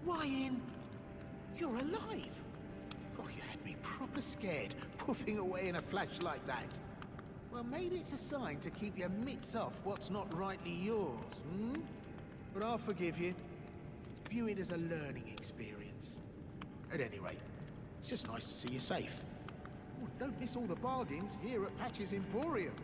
Why in? You're alive. Oh, you had me proper scared, puffing away in a flash like that. Well, maybe it's a sign to keep your mitts off what's not rightly yours, hmm? But I'll forgive you. View it as a learning experience. At any rate, it's just nice to see you safe. Oh, don't miss all the bargains here at Patch's Emporium.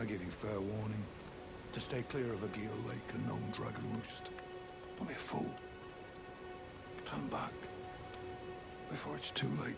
I give you fair warning to stay clear of a Geel Lake and known dragon roost. Don't be a fool. Turn back before it's too late.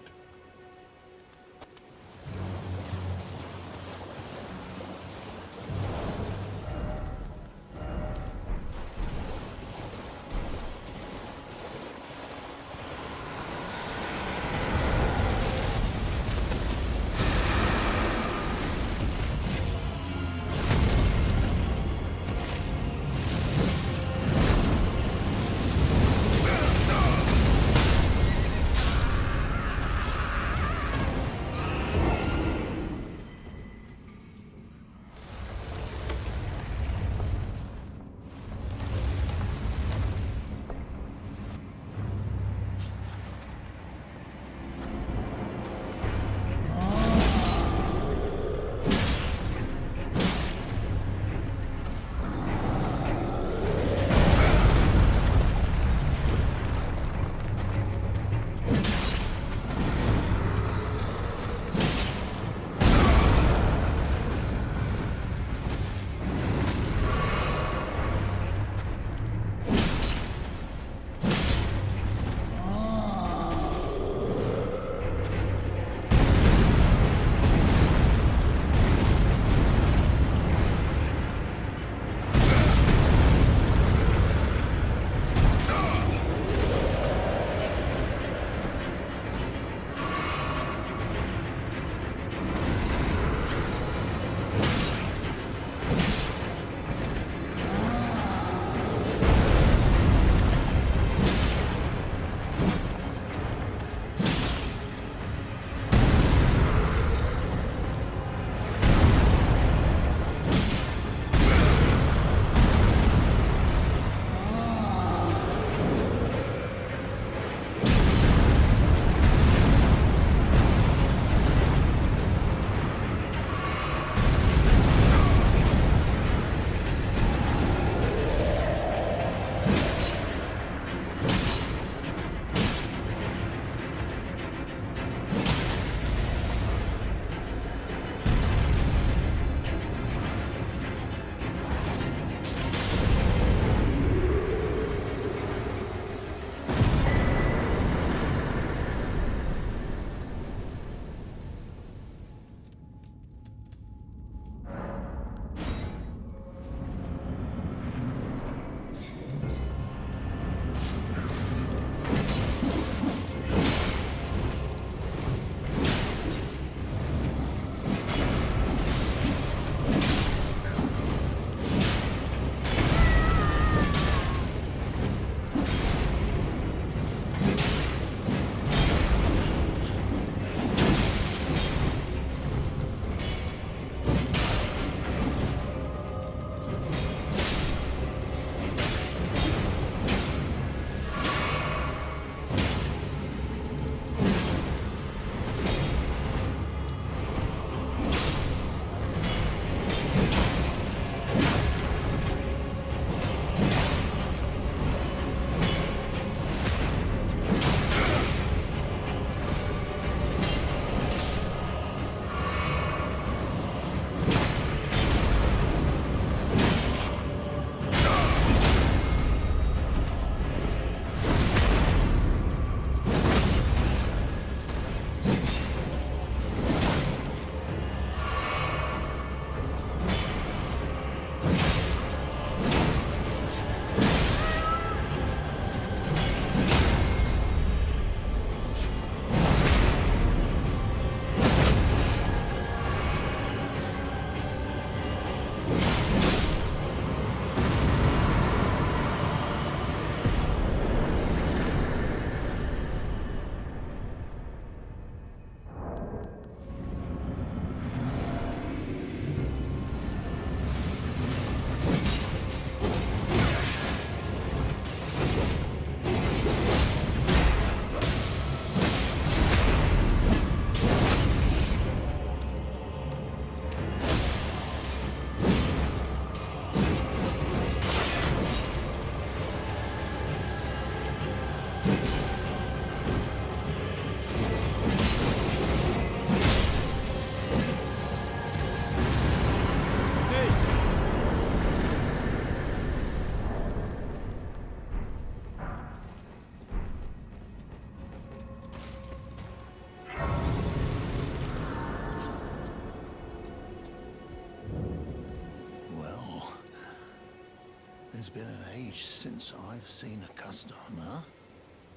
been an age since I've seen a customer.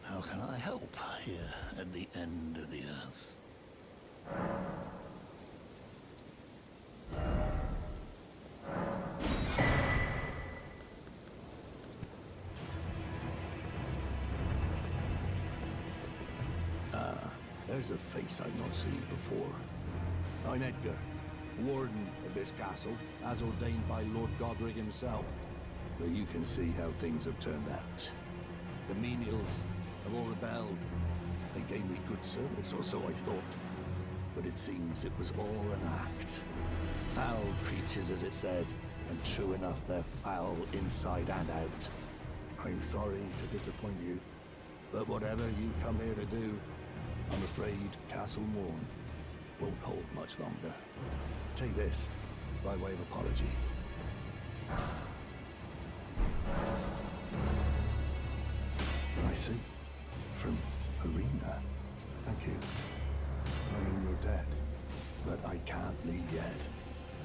How can I help here at the end of the earth? There's a face I've not seen before. I'm Edgar, warden of this castle, as ordained by Lord Godric himself. But you can see how things have turned out. The menials have all rebelled. They gave me good service, or so I thought. But it seems it was all an act. Foul creatures, as it said, and true enough, they're foul inside and out. I'm sorry to disappoint you, but whatever you come here to do, I'm afraid Castle Morn won't hold much longer. Take this, by way of apology. I see. From Arena. Thank you. I mean, you're dead. But I can't leave yet.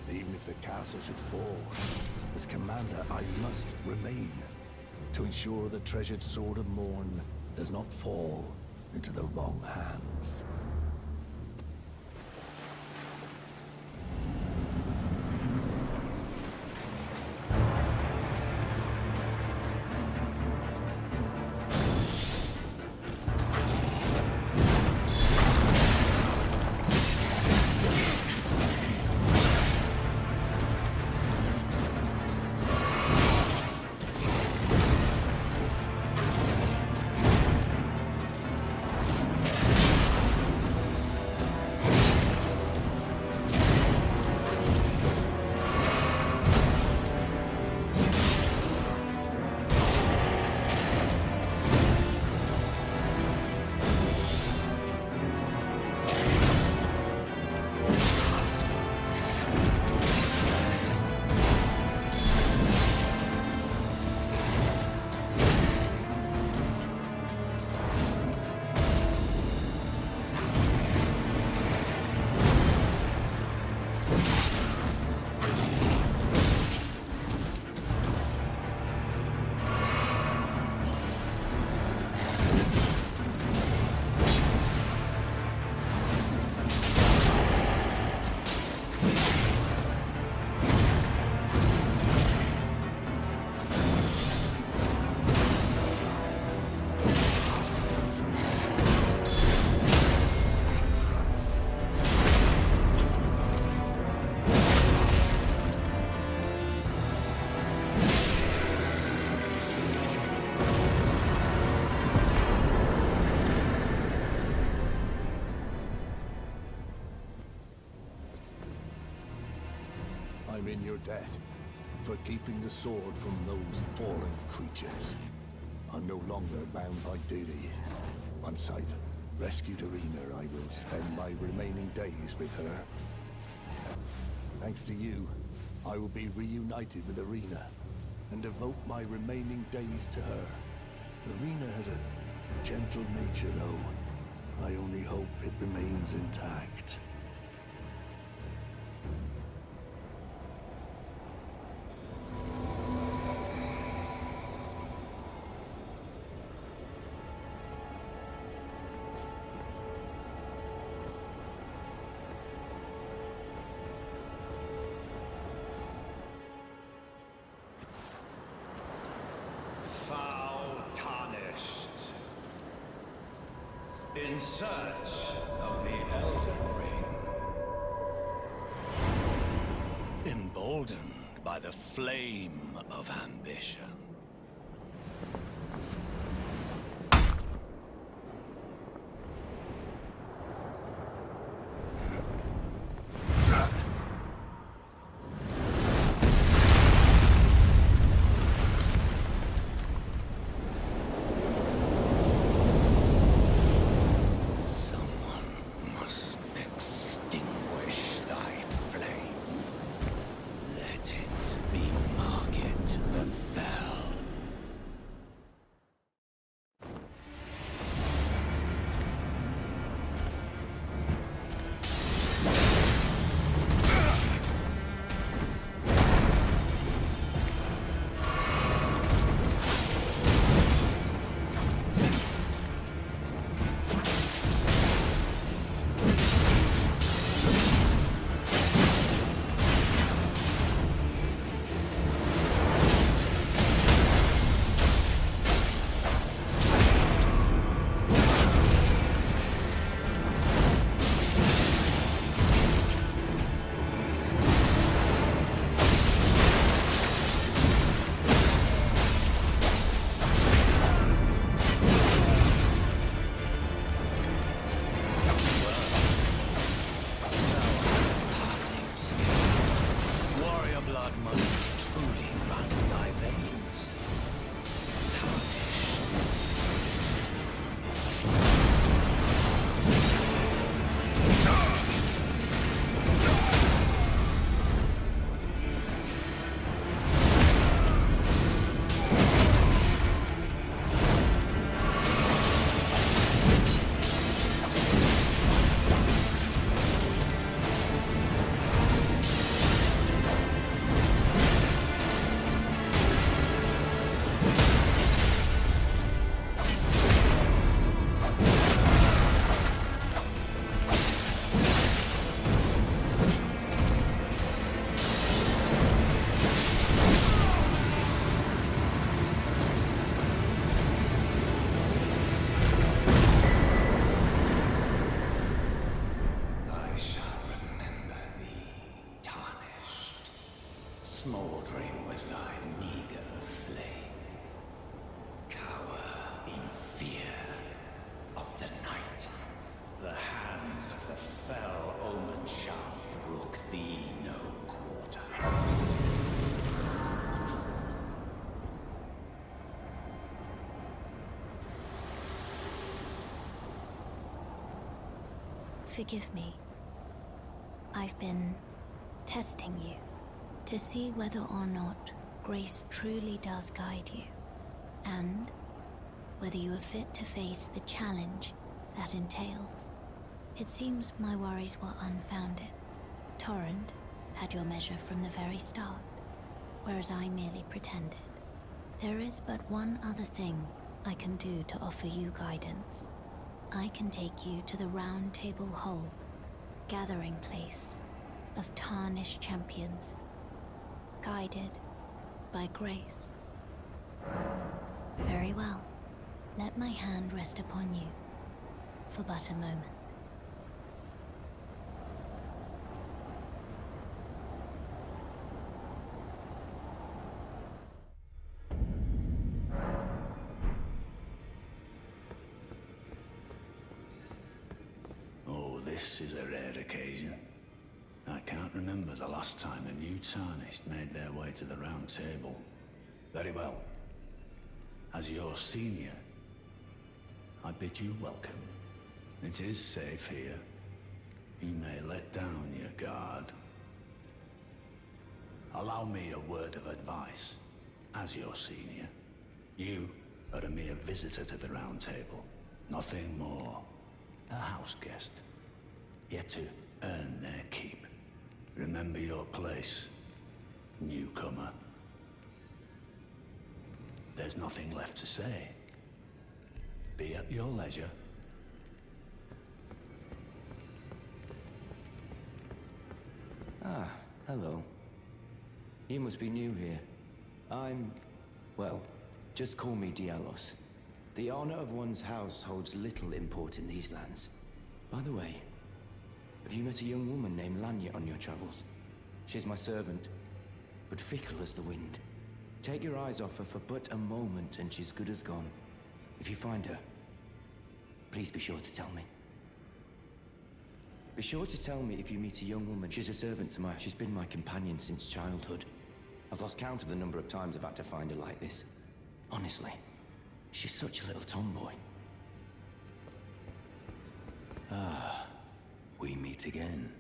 Even if the castle should fall, as commander, I must remain to ensure the treasured sword of Morn does not fall into the wrong hands. I'm in your debt for keeping the sword from those fallen creatures. I'm no longer bound by duty. Once I've rescued Arena, I will spend my remaining days with her. Thanks to you, I will be reunited with Arena and devote my remaining days to her. Arena has a gentle nature, though. I only hope it remains intact. In search of the Elden Ring. Emboldened by the flame of ambition. Be Margaret the Fell. Smouldering with thy meager flame. Cower in fear of the night. The hands of the fell omen shall brook thee no quarter. Forgive me. I've been testing you to see whether or not grace truly does guide you, and whether you are fit to face the challenge that entails. It seems my worries were unfounded. Torrent had your measure from the very start, whereas I merely pretended. There is but one other thing I can do to offer you guidance. I can take you to the Round Table Hold, gathering place of tarnished champions, guided by grace. Very well. Let my hand rest upon you for but a moment. Oh, this is a rare occasion. I can't remember the last time a new Tarnished made their way to the Round Table. Very well. As your senior, I bid you welcome. It is safe here. You may let down your guard. Allow me a word of advice. As your senior, you are a mere visitor to the Round Table. Nothing more. A house guest. Yet to earn their keep. Remember your place, newcomer. There's nothing left to say. Be at your leisure. Ah, hello. You must be new here. Well, just call me Dialos. The honor of one's house holds little import in these lands. By the way, have you met a young woman named Lanya on your travels? She's my servant, but fickle as the wind. Take your eyes off her for but a moment and she's good as gone. If you find her, please be sure to tell me. Be sure to tell me if you meet a young woman. She's a servant to she's been my companion since childhood. I've lost count of the number of times I've had to find her like this. Honestly, she's such a little tomboy. Ah, we meet again.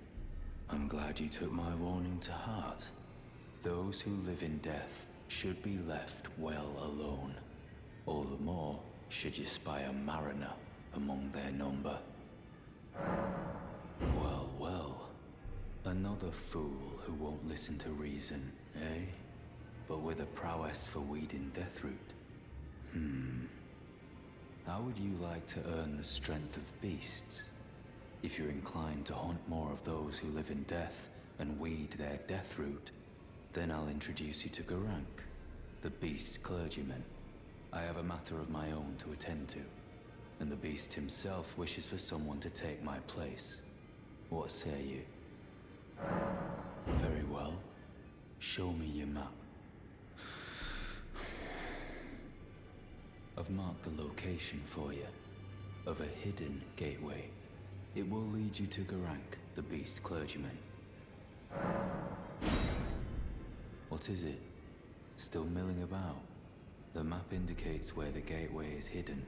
I'm glad you took my warning to heart. Those who live in death should be left well alone. All the more should you spy a mariner among their number. Well, well. Another fool who won't listen to reason, eh? But with a prowess for weeding Deathroot. How would you like to earn the strength of beasts? If you're inclined to hunt more of those who live in death and weed their Deathroot, then I'll introduce you to Garank, the beast clergyman. I have a matter of my own to attend to, and the beast himself wishes for someone to take my place. What say you? Very well. Show me your map. I've marked the location for you, of a hidden gateway. It will lead you to Garank, the beast clergyman. What is it? Still milling about? The map indicates where the gateway is hidden.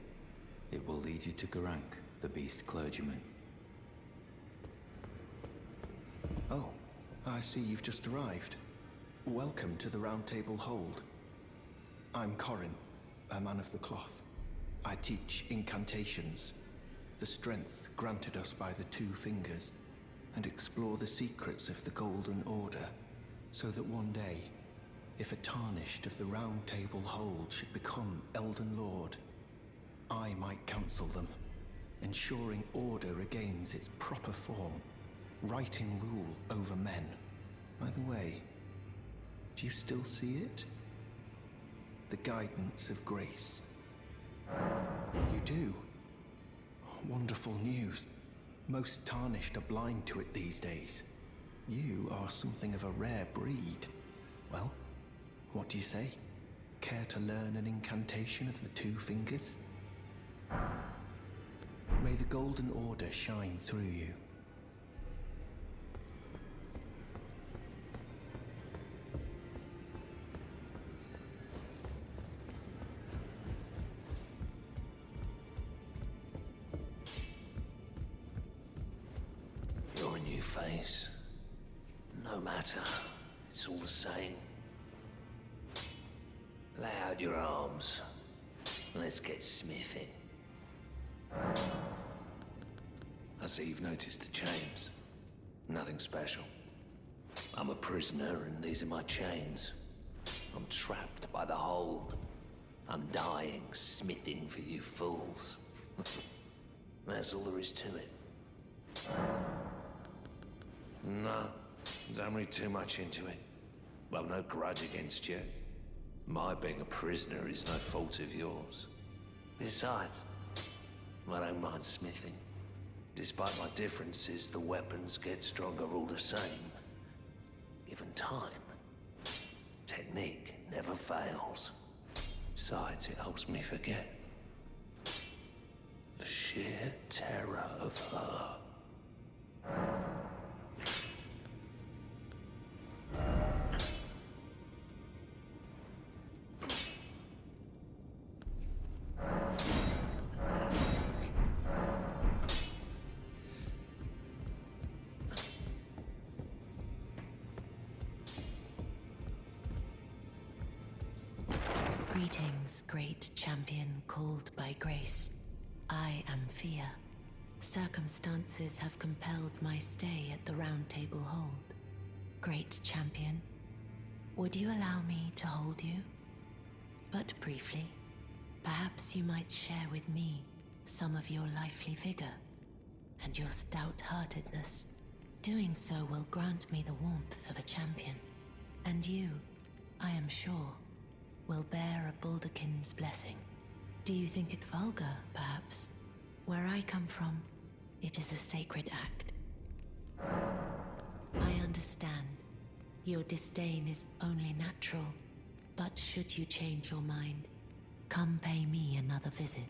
It will lead you to Garank, the beast clergyman. Oh, I see you've just arrived. Welcome to the Round Table Hold. I'm Corin, a man of the cloth. I teach incantations, the strength granted us by the Two Fingers, and explore the secrets of the Golden Order, so that one day, if a Tarnished of the Round Table Hold should become Elden Lord, I might counsel them, ensuring order regains its proper form, righting rule over men. By the way, do you still see it? The guidance of grace. You do? Wonderful news. Most Tarnished are blind to it these days. You are something of a rare breed. Well, what do you say? Care to learn an incantation of the two fingers? May the Golden Order shine through you. You're a new face. No matter. It's all the same. Lay out your arms. Let's get smithing. I see you've noticed the chains. Nothing special. I'm a prisoner and these are my chains. I'm trapped by the hold. I'm dying, smithing for you fools. That's all there is to it. No, don't read too much into it. I've no grudge against you. My being a prisoner is no fault of yours. Besides, I don't mind smithing. Despite my differences, the weapons get stronger all the same. Given time, technique never fails. Besides, it helps me forget the sheer terror of her. Greetings, great champion called by grace. I am Fear. Circumstances have compelled my stay at the Round Table Hold. Great champion, would you allow me to hold you? But briefly, perhaps you might share with me some of your lively vigor and your stout-heartedness. Doing so will grant me the warmth of a champion, and you, I am sure, will bear a Baldakin's blessing. Do you think it vulgar, perhaps? Where I come from, it is a sacred act. I understand. Your disdain is only natural, but should you change your mind, come pay me another visit.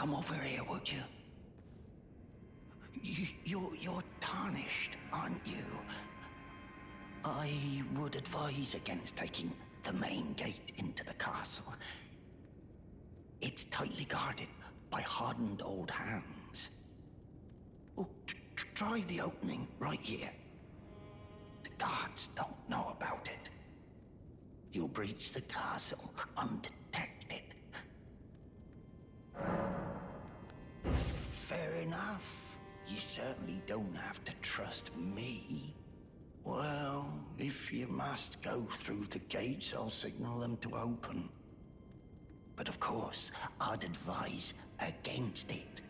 come over here, would you? You're tarnished, aren't you? I would advise against taking the main gate into the castle. It's tightly guarded by hardened old hands. Oh, try the opening right here. The guards don't know about it. You'll breach the castle undetected. Fair enough. You certainly don't have to trust me. Well, if you must go through the gates, I'll signal them to open. But of course, I'd advise against it.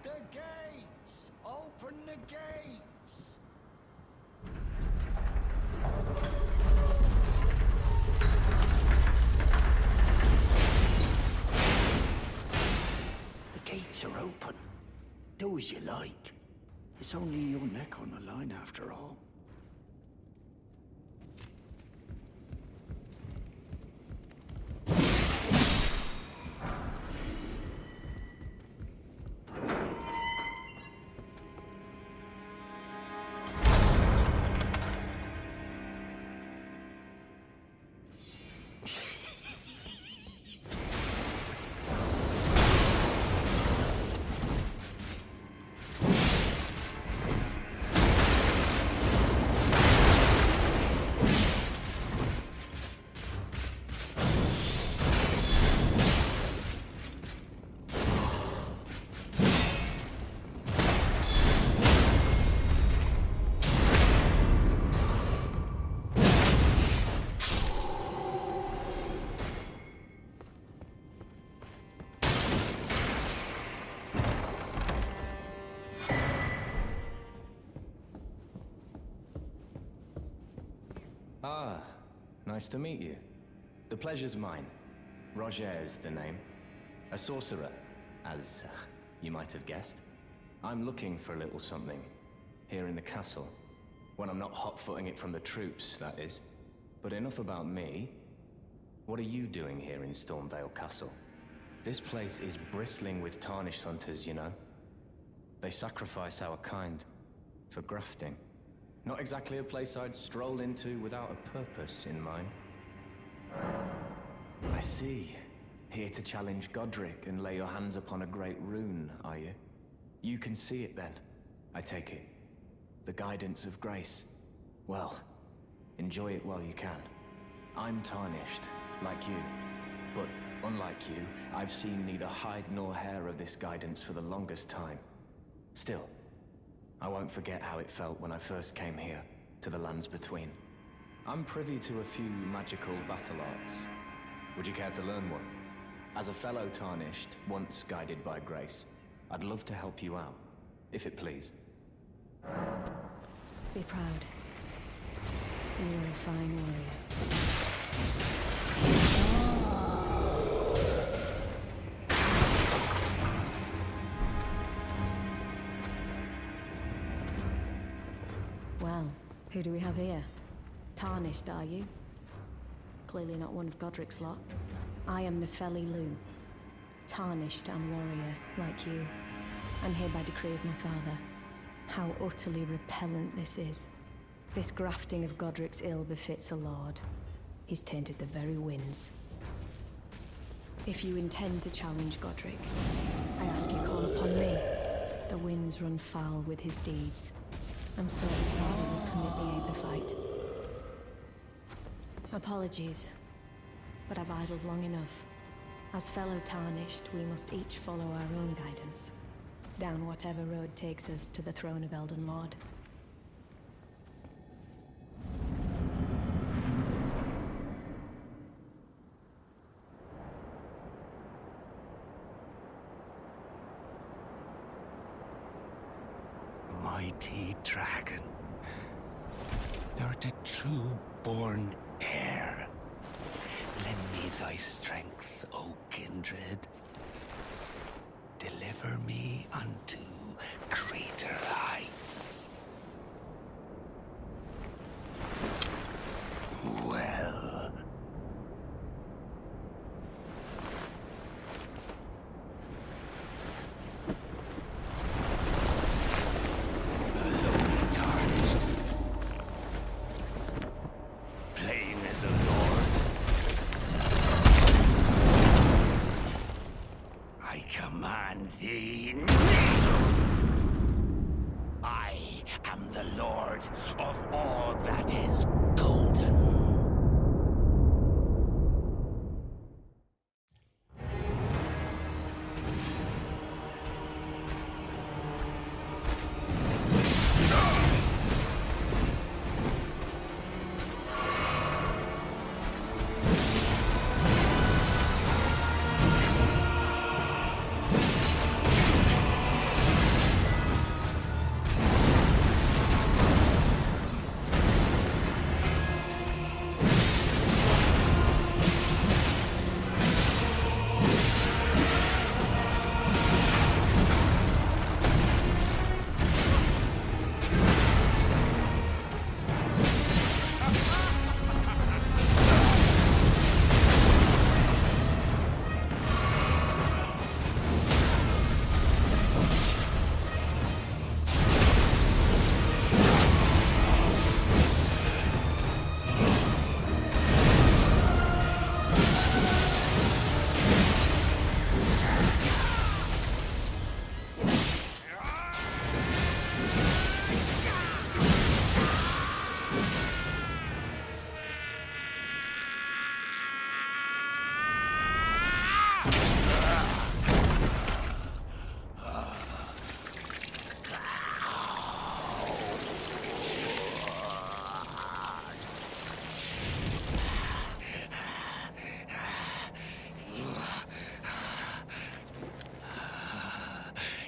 The gates! Open the gates! The gates are open. Do as you like. It's only your neck on the line after all. Ah, nice to meet you. The pleasure's mine. Roger's the name. A sorcerer, as you might have guessed. I'm looking for a little something here in the castle. When I'm not hot-footing it from the troops, that is. But enough about me. What are you doing here in Stormvale Castle? This place is bristling with tarnished hunters, you know. They sacrifice our kind for grafting. Not exactly a place I'd stroll into without a purpose in mind. I see. Here to challenge Godric and lay your hands upon a great rune, are you? You can see it then, I take it. The guidance of grace. Well, enjoy it while you can. I'm tarnished, like you. But unlike you, I've seen neither hide nor hair of this guidance for the longest time. Still, I won't forget how it felt when I first came here, to the lands between. I'm privy to a few magical battle arts. Would you care to learn one? As a fellow Tarnished, once guided by grace, I'd love to help you out, if it please. Be proud. You are a fine warrior. Well, who do we have here? Tarnished, are you? Clearly not one of Godric's lot. I am Nefeli Lu. Tarnished and warrior, like you. I'm here by decree of my father. How utterly repellent this is. This grafting of Godric's ill befits a lord. He's tainted the very winds. If you intend to challenge Godric, I ask you call upon me. The winds run foul with his deeds. I'm sorry father would permit me aid the fight. Apologies, but I've idled long enough. As fellow Tarnished, we must each follow our own guidance. Down whatever road takes us to the throne of Elden Lord. Mighty dragon, thou'rt a true-born heir. Lend me thy strength, O kindred. Deliver me unto greater heights. command thee. I am the Lord of all that is golden.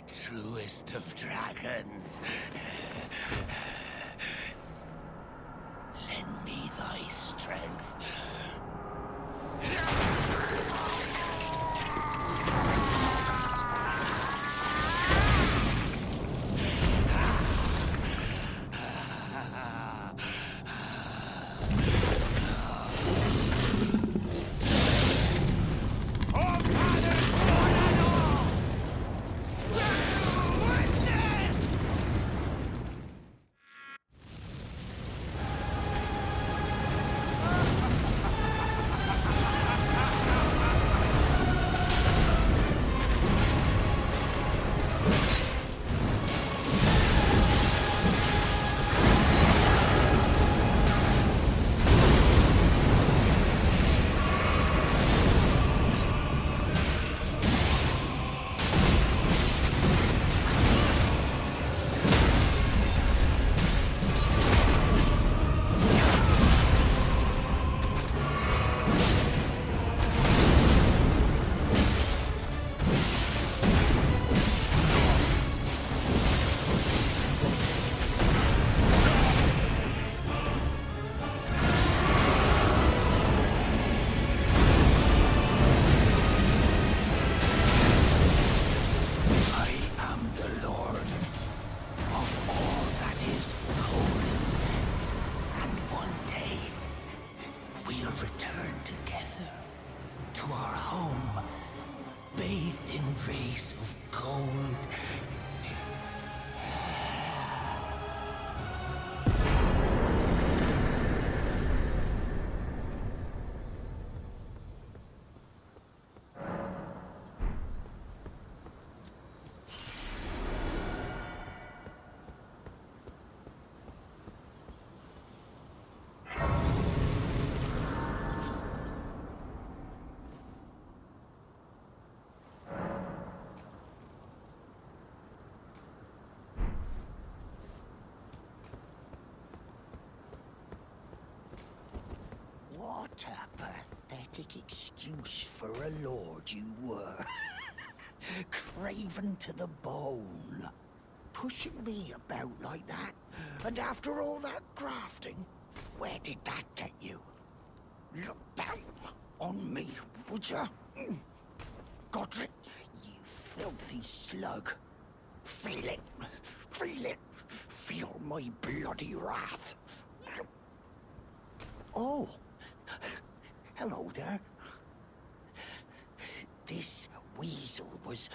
Truest of dragons. Lend me thy strength. Race of gold. What a pathetic excuse for a lord you were. Craven to the bone. Pushing me about like that. And after all that grafting, where did that get you? Look down on me, would ya? Godric, you filthy slug. Feel it. Feel it. Feel my bloody wrath. Oh. Hello there. This weasel was...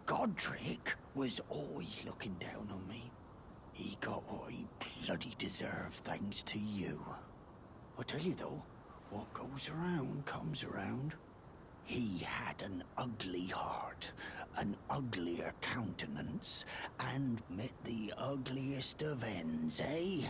Godric was always looking down on me. He got what he bloody deserved thanks to you. I tell you though, what goes around comes around. He had an ugly heart, an uglier countenance, and met the ugliest of ends, eh?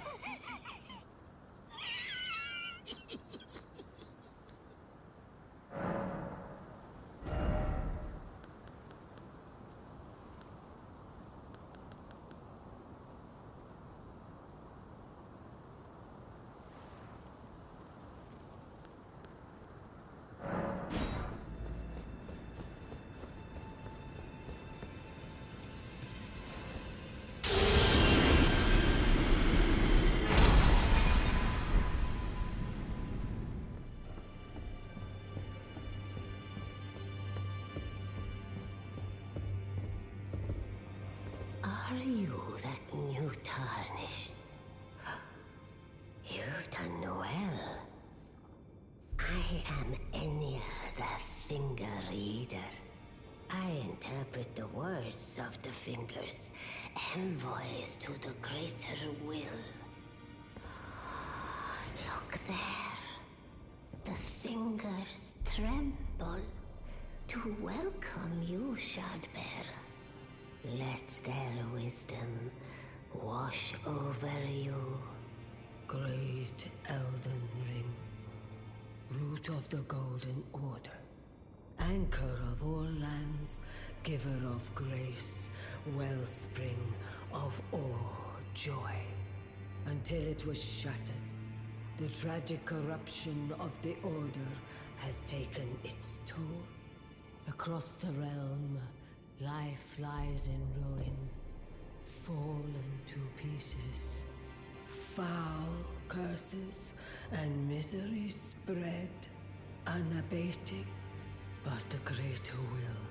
Are you that new Tarnished? You've done well. I am Enya the Finger Reader. I interpret the words of the fingers, envoys to the greater will. Look there. The fingers tremble to welcome you, Shardbearer. Let their wisdom wash over you. Great Elden Ring, root of the Golden Order, anchor of all lands, giver of grace, wellspring of all joy. Until it was shattered, the tragic corruption of the Order has taken its toll. Across the realm, life lies in ruin, fallen to pieces. Foul curses and misery spread, unabating. But the greater will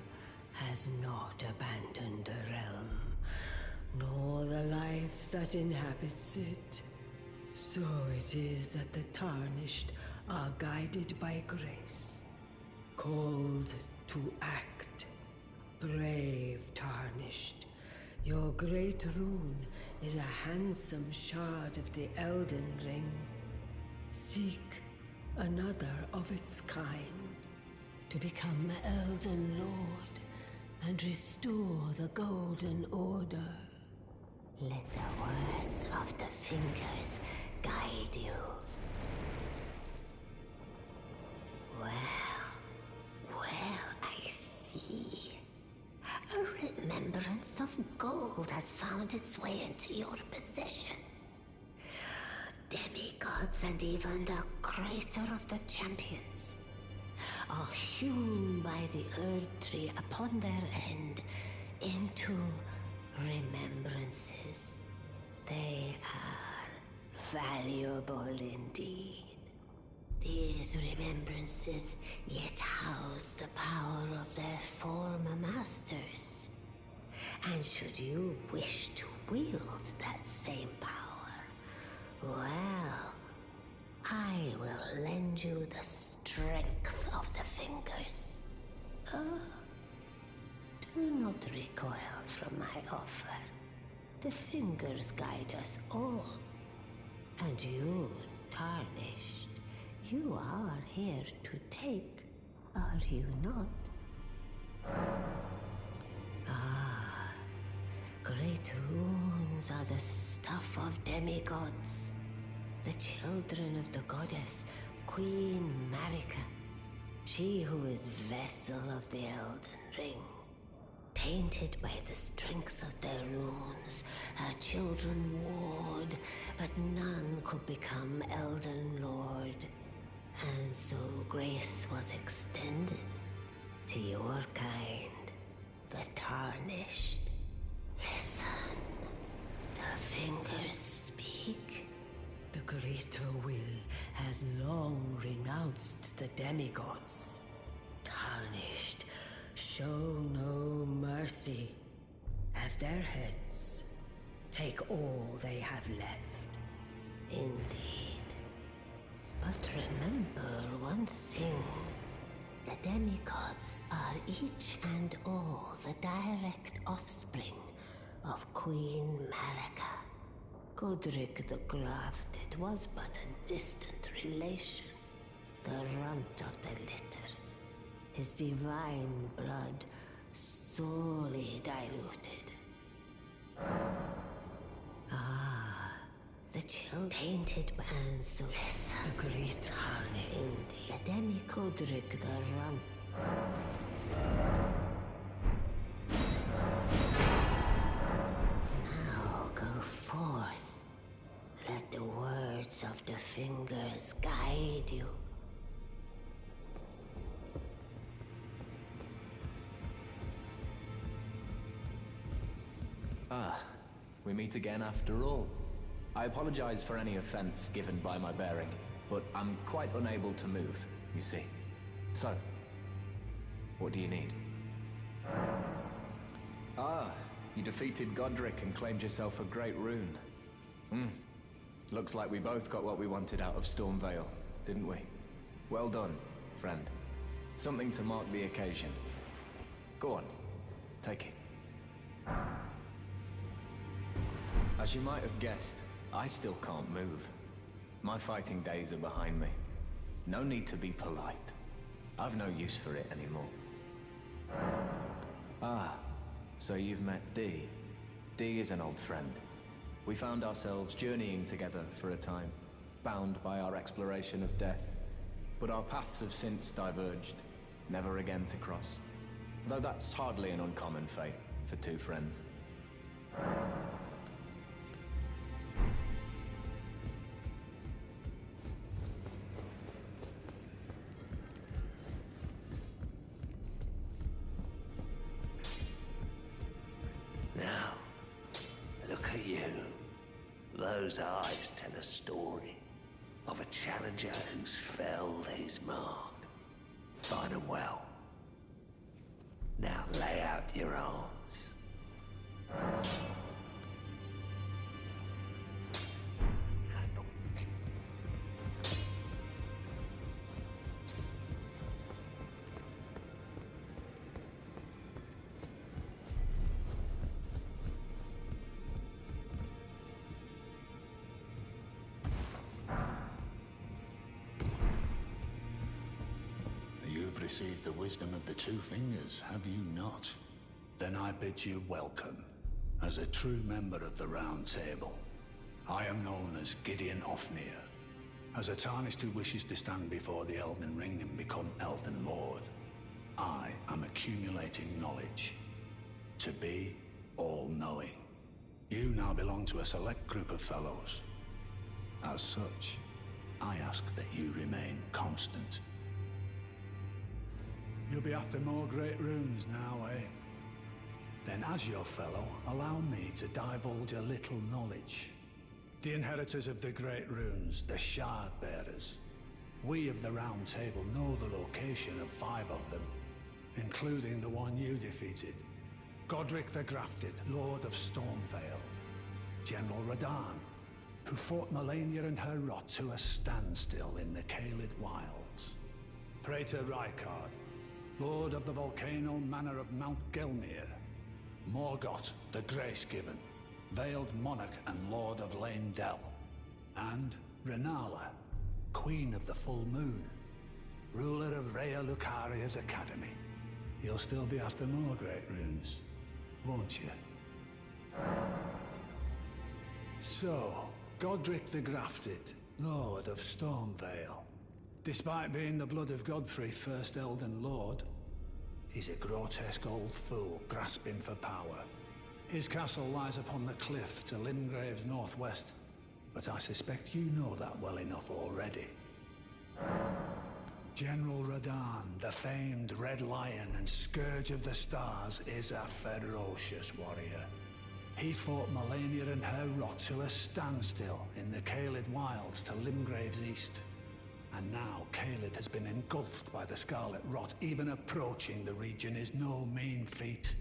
has not abandoned the realm, nor the life that inhabits it. So it is that the Tarnished are guided by grace, called to act. Brave Tarnished, your great rune is a handsome shard of the Elden Ring. Seek another of its kind, to become Elden Lord and restore the Golden Order. Let the words of the fingers guide you. Well, I see. A remembrance of gold has found its way into your possession. Demigods and even the creator of the champions are hewn by the Earth Tree upon their end into remembrances. They are valuable indeed. These remembrances yet house the power of their former masters. And should you wish to wield that same power, well, I will lend you the strength of the fingers. Do not recoil from my offer. The fingers guide us all. And you, Tarnished, you are here to take, are you not? Ah, great runes are the stuff of demigods, the children of the goddess, Queen Marika, she who is vessel of the Elden Ring. Tainted by the strength of their runes, her children warred, but none could become Elden Lord. And so grace was extended to your kind, the Tarnished. Listen, the fingers speak. The greater will has long renounced the demigods. Tarnished, show no mercy. Have their heads. Take all they have left. Indeed. But remember one thing. The demigods are each and all the direct offspring of Queen Marika. Godric the Grafted was but a distant relation, the runt of the litter. his divine blood sorely diluted. Ah, the chill tainted and so the great harmony in the Demi-Godric the run. Now go forth. Let the words of the fingers guide you. Ah, we meet again after all. I apologize for any offense given by my bearing, but I'm quite unable to move, you see. So, what do you need? Ah, you defeated Godric and claimed yourself a great rune. Looks like we both got what we wanted out of Stormvale, didn't we? Well done, friend. Something to mark the occasion. Go on, take it. As you might have guessed, I still can't move. My fighting days are behind me. No need to be polite. I've no use for it anymore. Ah, so you've met Dee. Dee is an old friend. We found ourselves journeying together for a time, bound by our exploration of death. But our paths have since diverged, never again to cross. Though that's hardly an uncommon fate for two friends. Now, look at you. Those eyes tell a story of a challenger who's felled his mark. Fine and well. Now lay out your arms. You've received the wisdom of the two fingers, have you not? Then I bid you welcome, as a true member of the Round Table. I am known as Gideon Ofnir, as a Tarnished who wishes to stand before the Elden Ring and become Elden Lord. I am accumulating knowledge, to be all-knowing. You now belong to a select group of fellows. As such, I ask that you remain constant. You'll be after more great runes now, eh? Then as your fellow, allow me to divulge a little knowledge. The inheritors of the great runes, the Shard Bearers. We of the Round Table know the location of 5 of them, including the one you defeated. Godric the Grafted, Lord of Stormvale. General Radahn, who fought Melania and her rot to a standstill in the Caelid Wilds. Praetor Rykard, Lord of the volcano manor of Mount Gelmir. Morgoth, the Grace-Given, Veiled Monarch and Lord of Leyndell. And Renala, Queen of the Full Moon, ruler of Rhea Lucaria's Academy. You'll still be after more great runes, won't you? So, Godric the Grafted, Lord of Stormvale. Despite being the blood of Godfrey, first Elden Lord, he's a grotesque old fool grasping for power. His castle lies upon the cliff to Limgrave's northwest, but I suspect you know that well enough already. General Radahn, the famed Red Lion and Scourge of the Stars, is a ferocious warrior. He fought Melania and her rot to a standstill in the Caelid Wilds to Limgrave's east. And now Caelid has been engulfed by the Scarlet Rot. Even approaching the region is no mean feat.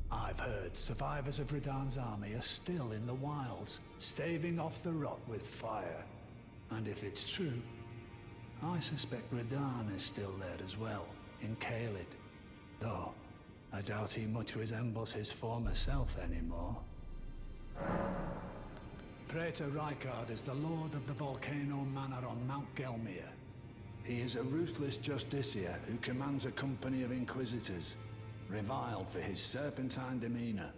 I've heard survivors of Radahn's army are still in the wilds, staving off the rot with fire. And if it's true, I suspect Radahn is still there as well, in Caelid. Though, I doubt he much resembles his former self anymore. Praetor Rykard is the Lord of the Volcano Manor on Mount Gelmir. He is a ruthless justiciar who commands a company of inquisitors, reviled for his serpentine demeanor.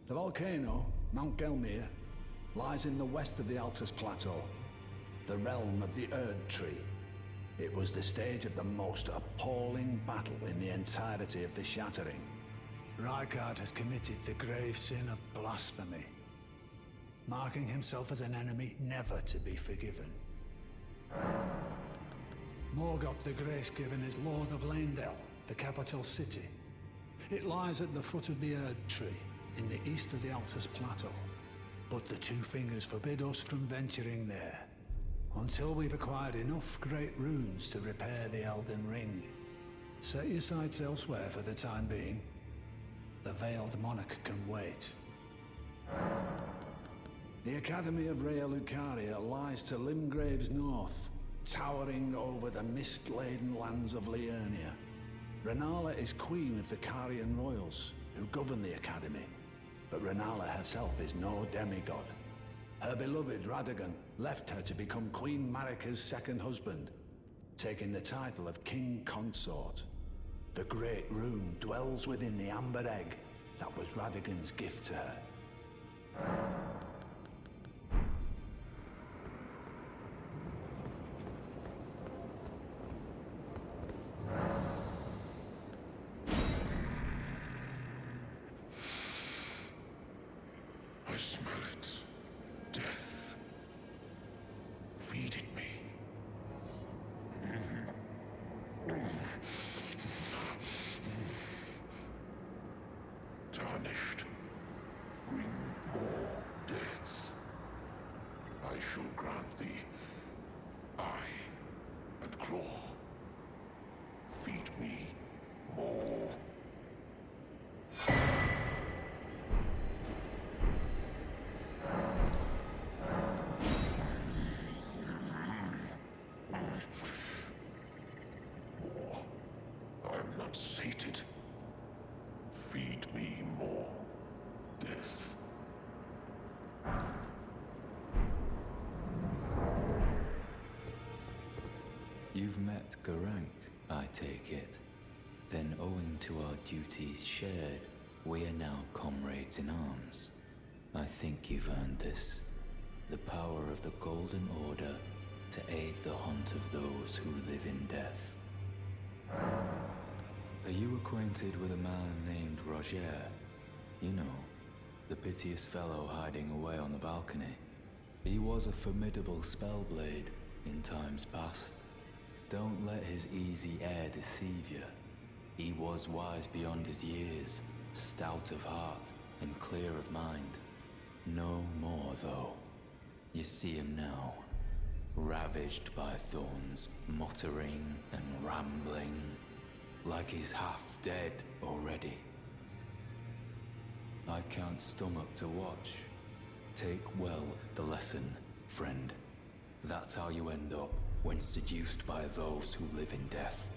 The volcano, Mount Gelmir, lies in the west of the Altus Plateau, the realm of the Erd Tree. It was the stage of the most appalling battle in the entirety of the Shattering. Rykard has committed the grave sin of blasphemy, marking himself as an enemy never to be forgiven. Morgoth the Grace-Given is Lord of Leyndell, the capital city. It lies at the foot of the Erd Tree, in the east of the Altus Plateau. But the Two Fingers forbid us from venturing there, until we've acquired enough great runes to repair the Elden Ring. Set your sights elsewhere for the time being. The Veiled Monarch can wait. The Academy of Rhea Lucaria lies to Limgrave's north, towering over the mist-laden lands of Liurnia. Renala is queen of the Carian royals, who govern the Academy. But Renala herself is no demigod. Her beloved Radagon left her to become Queen Marika's second husband, taking the title of King Consort. The Great Rune dwells within the Amber Egg that was Radagon's gift to her. I smell it. Death. Feeding me. Tarnished. Bring more death. I shall grant thee eye and claw. Feed me more. I am not sated. Feed me more death. You've met Garank, I take it. Then owing to our duties shared, we are now comrades in arms. I think you've earned this. The power of the Golden Order to aid the hunt of those who live in death. Are you acquainted with a man named Roger? You know, the piteous fellow hiding away on the balcony. He was a formidable spellblade in times past. Don't let his easy air deceive you. He was wise beyond his years, stout of heart and clear of mind. No more, though. You see him now, ravaged by thorns, muttering and rambling, like he's half dead already. I can't stomach to watch. Take well the lesson, friend. That's how you end up when seduced by those who live in death.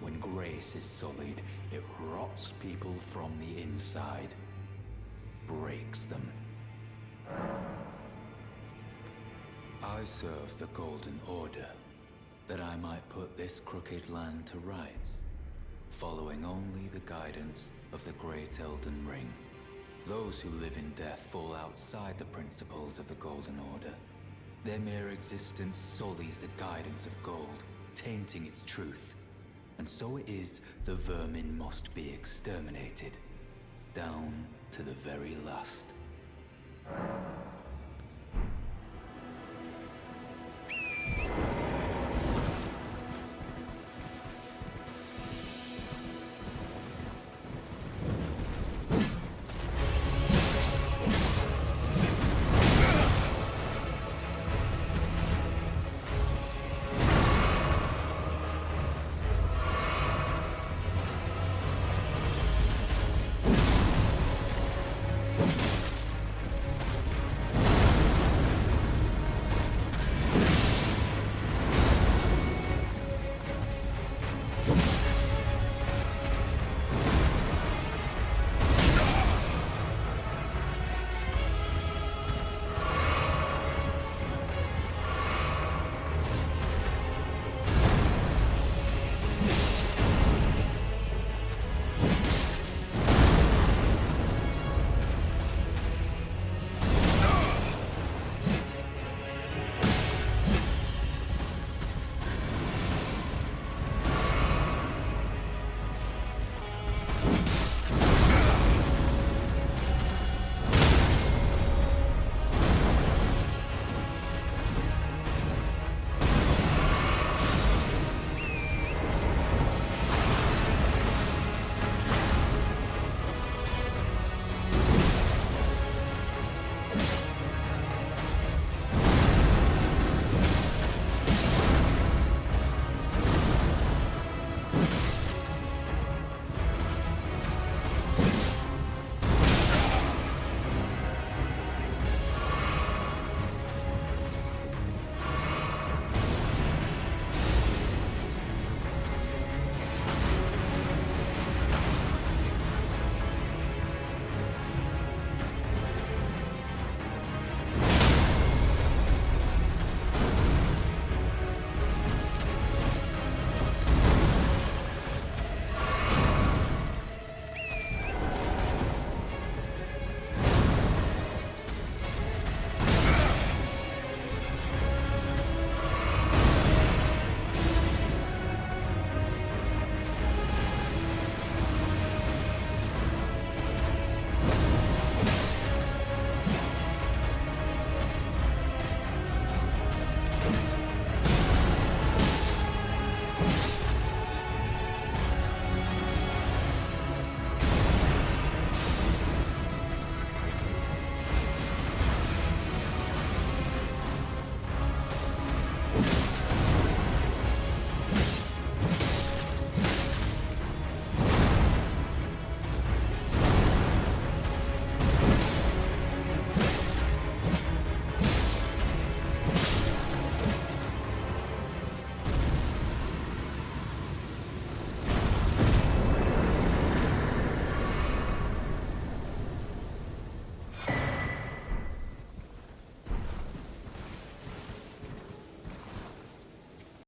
When grace is sullied, it rots people from the inside, breaks them. I serve the Golden Order, that I might put this crooked land to rights, following only the guidance of the Great Elden Ring. Those who live in death fall outside the principles of the Golden Order. Their mere existence sullies the guidance of gold, tainting its truth. And so it is the vermin must be exterminated, down to the very last. You